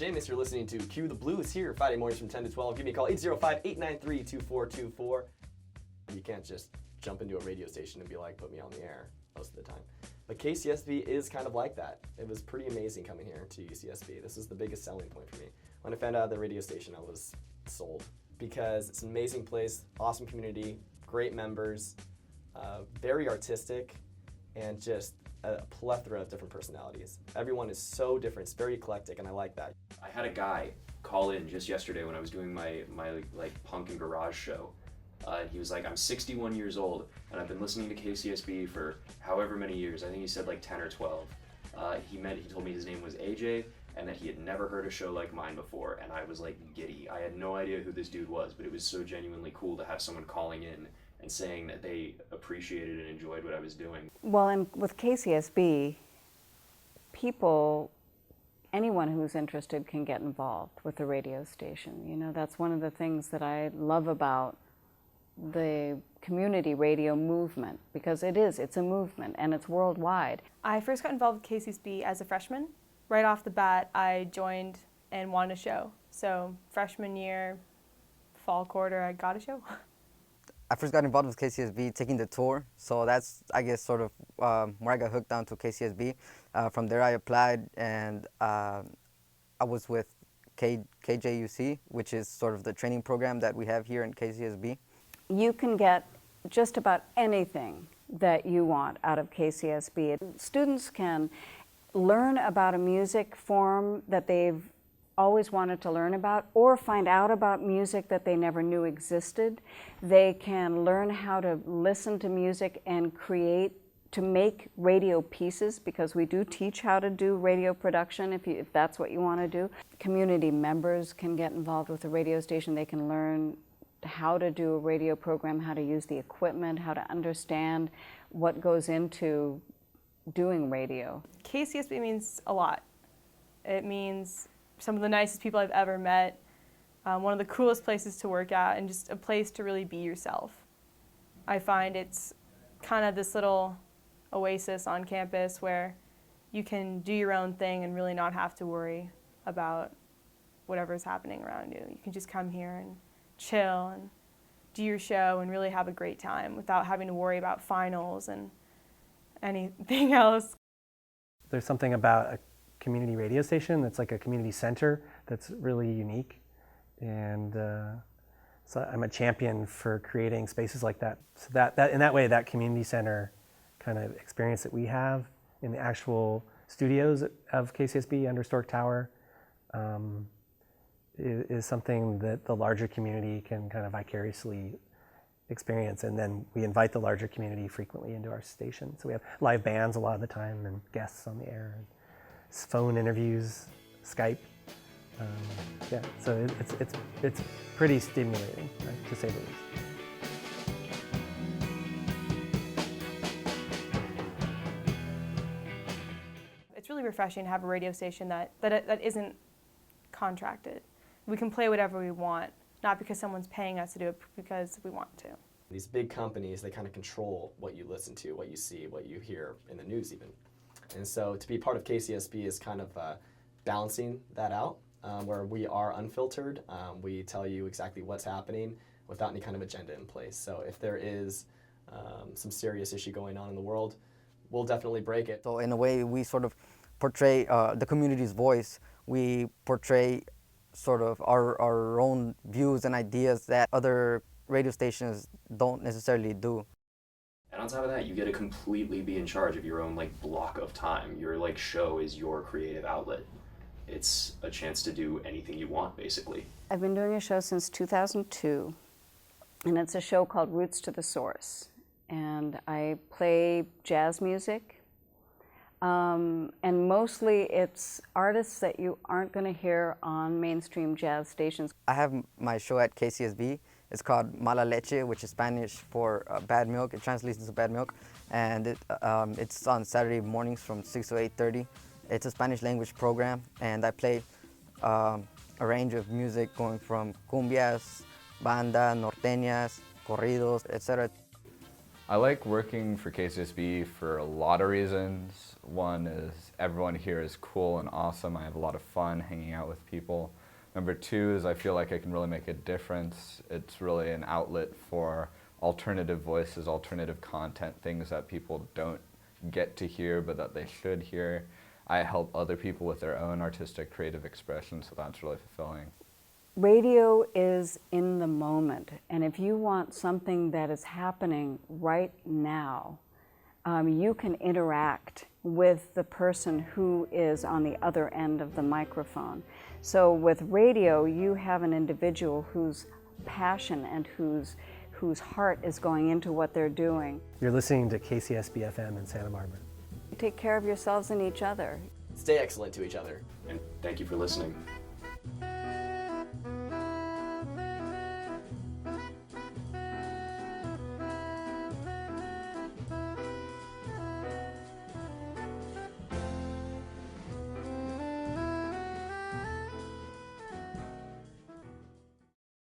Sheamus. You're listening to Cue the Blues here Friday mornings from 10 to 12. Give me a call, 805-893-2424. You can't just jump into a radio station and be like, put me on the air most of the time. But KCSB is kind of like that. It was pretty amazing coming here to UCSB. This is the biggest selling point for me. When I found out the radio station, I was sold because it's an amazing place, awesome community, great members, very artistic, and just a plethora of different personalities. Everyone is so different. It's very eclectic, and I like that. I had a guy call in just yesterday when I was doing my like punk and garage show. And he was like, I'm 61 years old, and I've been listening to KCSB for however many years. I think he said like 10 or 12. He told me his name was AJ, and that he had never heard a show like mine before, and I was like giddy. I had no idea who this dude was, but it was so genuinely cool to have someone calling in and saying that they appreciated and enjoyed what I was doing. Well, and with KCSB, anyone who's interested can get involved with the radio station. You know, that's one of the things that I love about the community radio movement, because it's a movement and it's worldwide. I first got involved with KCSB as a freshman. Right off the bat, I joined and wanted a show. So freshman year, fall quarter, I got a show. I first got involved with KCSB taking the tour, so that's, I guess, sort of where I got hooked onto KCSB. From there I applied, and I was with KJUC, which is sort of the training program that we have here in KCSB. You can get just about anything that you want out of KCSB. Students can learn about a music form that they've always wanted to learn about, or find out about music that they never knew existed. They can learn how to listen to music and make radio pieces, because we do teach how to do radio production if that's what you want to do. Community members can get involved with the radio station. They can learn how to do a radio program, how to use the equipment, how to understand what goes into doing radio. KCSB means a lot. It means some of the nicest people I've ever met, one of the coolest places to work at, and just a place to really be yourself. I find it's kind of this little oasis on campus where you can do your own thing and really not have to worry about whatever's happening around you. You can just come here and chill and do your show and really have a great time without having to worry about finals and anything else. There's something about a community radio station that's like a community center that's really unique, and so I'm a champion for creating spaces like that. So that in that way, that community center kind of experience that we have in the actual studios of KCSB under Stork Tower is something that the larger community can kind of vicariously experience, and then we invite the larger community frequently into our station. So we have live bands a lot of the time and guests on the air, and phone interviews, Skype. Yeah, so it's pretty stimulating, right, to say the least. It's really refreshing to have a radio station that isn't contracted. We can play whatever we want, not because someone's paying us to do it, because we want to. These big companies, they kind of control what you listen to, what you see, what you hear in the news even. And so to be part of KCSB is kind of balancing that out, where we are unfiltered. We tell you exactly what's happening without any kind of agenda in place. So if there is some serious issue going on in the world, we'll definitely break it. So in a way, we sort of portray the community's voice. We portray sort of our own views and ideas that other radio stations don't necessarily do. And on top of that, you get to completely be in charge of your own like block of time. Your like show is your creative outlet. It's a chance to do anything you want, basically. I've been doing a show since 2002, and it's a show called Roots to the Source. And I play jazz music, and mostly it's artists that you aren't going to hear on mainstream jazz stations. I have my show at KCSB. It's called Mala Leche, which is Spanish for bad milk. It translates into bad milk, and it's on Saturday mornings from 6 to 8:30. It's a Spanish language program, and I play a range of music going from cumbias, banda, norteñas, corridos, etc. I like working for KCSB for a lot of reasons. One is everyone here is cool and awesome. I have a lot of fun hanging out with people. Number two is I feel like I can really make a difference. It's really an outlet for alternative voices, alternative content, things that people don't get to hear but that they should hear. I help other people with their own artistic creative expression, so that's really fulfilling. Radio is in the moment, and if you want something that is happening right now, you can interact with the person who is on the other end of the microphone. So with radio, you have an individual whose passion and whose heart is going into what they're doing. You're listening to KCSB-FM in Santa Barbara. Take care of yourselves and each other. Stay excellent to each other. And thank you for listening.